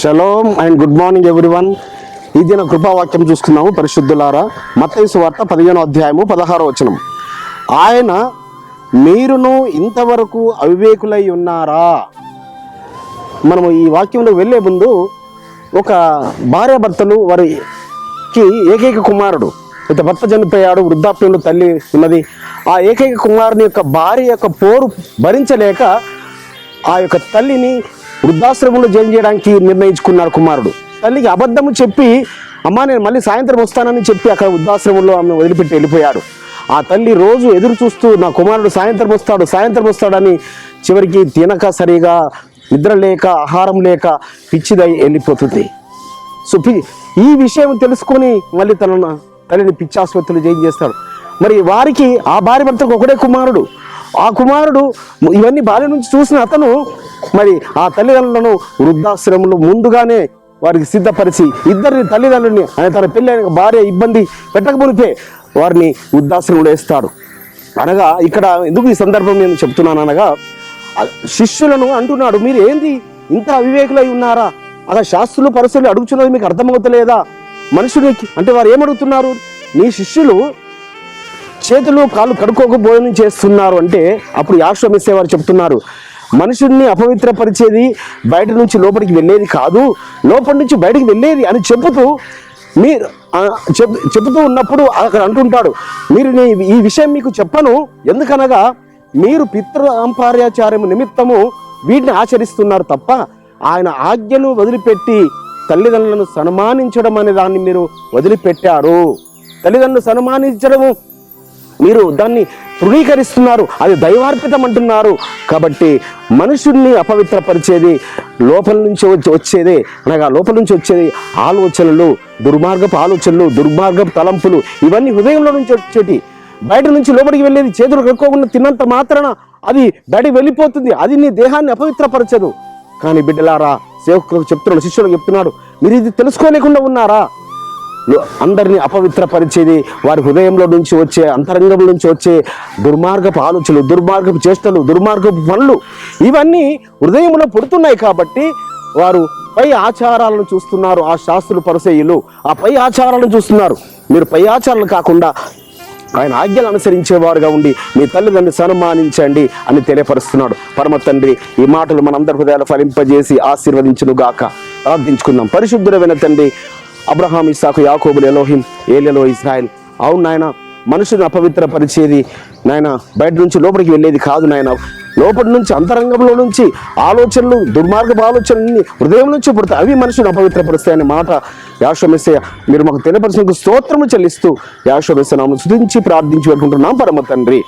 Shalom and good morning everyone. ఈ దిన కృపావాక్యం చూసుకున్నాము. పరిశుద్ధులారా, మత్తయి సువార్త 15వ అధ్యాయము 16వ వచనం. ఆయన మీరును ఇంతవరకు అవివేకులై ఉన్నారా. మనము ఈ వాక్యంలో వెళ్ళే ముందు ఒక భార్యాభర్తలు, వారికి ఏకైక కుమారుడు, అయితే భర్త చనిపోయాడు, వృద్ధాప్యంలో తల్లి ఉన్నది. ఆ ఏకైక కుమారుని యొక్క భార్య యొక్క పోరు భరించలేక ఆ యొక్క తల్లిని వృద్ధాశ్రమంలో జాయిన్ చేయడానికి నిర్ణయించుకున్నాడు కుమారుడు. తల్లికి అబద్ధము చెప్పి, అమ్మా నేను మళ్ళీ సాయంత్రం వస్తానని చెప్పి అక్కడ వృద్ధాశ్రమంలో ఆమె వదిలిపెట్టి వెళ్ళిపోయాడు. ఆ తల్లి రోజు ఎదురు చూస్తూ నా కుమారుడు సాయంత్రం వస్తాడని చివరికి తినక, సరిగా నిద్ర లేక, ఆహారం లేక పిచ్చిదై వెళ్ళిపోతుంది. సో ఈ విషయం తెలుసుకొని మళ్ళీ తల్లిని పిచ్చి ఆసుపత్రులు జాయిన్ చేస్తాడు. మరి వారికి ఆ భార్య భర్తకు ఒకడే కుమారుడు. ఆ కుమారుడు ఇవన్నీ బాల్య నుంచి చూసిన అతను మరి ఆ తల్లిదండ్రులను వృద్ధాశ్రమంలో ముందుగానే వారికి సిద్ధపరిచి, ఇద్దరిని తల్లిదండ్రులని తన పెళ్ళైన భార్య ఇబ్బంది పెట్టకపోతే వారిని వృద్ధాశ్రమంలో వేస్తాడు. అనగా ఇక్కడ ఎందుకు ఈ సందర్భం నేను చెప్తున్నాను అనగా, శిష్యులను అంటున్నాడు, మీరు ఏంది ఇంత అవివేకులై ఉన్నారా? అలా శాస్త్రులు పరిస్థితులు అడుగుతున్నది మీకు అర్థమవుతలేదా? మనుషునికి అంటే వారు ఏమడుగుతున్నారు, నీ శిష్యులు చేతులు కాళ్ళు కడుక్కోక భోజనం చేస్తున్నారు అంటే, అప్పుడు యాషోవా మెస్సీయ వారు చెప్తున్నారు, మనుషుల్ని అపవిత్రపరిచేది బయట నుంచి లోపలికి వెళ్ళేది కాదు, లోపలి నుంచి బయటికి వెళ్ళేది అని చెబుతూ ఉన్నప్పుడు అక్కడ అంటుంటాడు, మీరు ఈ విషయం మీకు చెప్పను, ఎందుకనగా మీరు పితృపార్యాచార్యము నిమిత్తము వీటిని ఆచరిస్తున్నారు తప్ప ఆయన ఆజ్ఞను వదిలిపెట్టి తల్లిదండ్రులను సన్మానించడం అనే దాన్ని మీరు వదిలిపెట్టారు. తల్లిదండ్రులను సన్మానించడము మీరు దాన్ని తృణీకరిస్తున్నారు, అది దైవార్పితం అంటున్నారు. కాబట్టి మనుషుల్ని అపవిత్రపరిచేది లోపల నుంచి వచ్చేదే, అనగా లోపల నుంచి వచ్చేది ఆలోచనలు, దుర్మార్గపు ఆలోచనలు, దుర్మార్గపు తలంపులు, ఇవన్నీ హృదయంలో నుంచి వచ్చేటి. బయట నుంచి లోపలికి వెళ్ళేది చేతులు కడుక్కోకుండా తిన్నంత మాత్రాన అది బయటికి వెళ్ళిపోతుంది, అది నీ దేహాన్ని అపవిత్రపరచదు. కానీ బిడ్డలారా, సేవకులకు చెప్తున్నాడు, శిష్యులకు చెప్తున్నాడు, మీరు ఇది తెలుసుకోలేకుండా ఉన్నారా? అందరినీ అపవిత్రపరిచేది వారి హృదయంలో నుంచి వచ్చే, అంతరంగంలో నుంచి వచ్చే దుర్మార్గపు ఆలోచనలు, దుర్మార్గపు చేష్టలు, దుర్మార్గపు పనులు, ఇవన్నీ హృదయంలో పుడుతున్నాయి. కాబట్టి వారు పై ఆచారాలను చూస్తున్నారు. ఆ శాస్త్రులు పరిసయ్యులు ఆ పై ఆచారాలను చూస్తున్నారు. మీరు పై ఆచారాలు కాకుండా ఆయన ఆజ్ఞలు అనుసరించేవారుగా ఉండి మీ తల్లిదండ్రులు సన్మానించండి అని తెలియపరుస్తున్నాడు. పరమ తండ్రి ఈ మాటలు మనందరి హృదయాలు ఫలింపజేసి ఆశీర్వదించును గాక. ప్రార్థించుకుందాం. పరిశుద్ధుడైన తండ్రి, అబ్రహాం, ఇస్సాకు, యాకోబులు, ఎలోహిం, ఏలియాలో ఇశ్రాయేల్, అవును నాయన, మనుషుని అపవిత్రపరిచేది నాయన బయట నుంచి లోపలికి వెళ్ళేది కాదు నాయన, లోపలి నుంచి అంతరంగంలో నుంచి ఆలోచనలు, దుర్మార్గపు ఆలోచనలు హృదయం నుంచి పుడతాయి, అవి మనుషుని అపవిత్రపరుస్తాయనే మాట యాషోవా మెస్సీయ మీరు మాకు తెలియపరిచినందుకు స్తోత్రము చెల్లిస్తూ యాషోవా మెస్సీయ నామమున స్తుతించి ప్రార్థించి పెట్టుకుంటున్నాం. పరమ తండ్రి,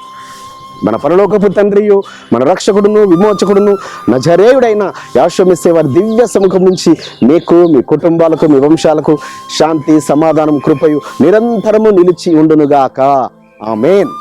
మన పరలోకపు తండ్రియు, మన రక్షకుడును, విమోచకుడును, నజరేయుడైన యాషోవా మెస్సీయ వారి దివ్య సముఖం నుంచి మీకు, మీ కుటుంబాలకు, మీ వంశాలకు శాంతి, సమాధానం, కృపయు నిరంతరము నిలిచి ఉండునుగాక. ఆమేన్.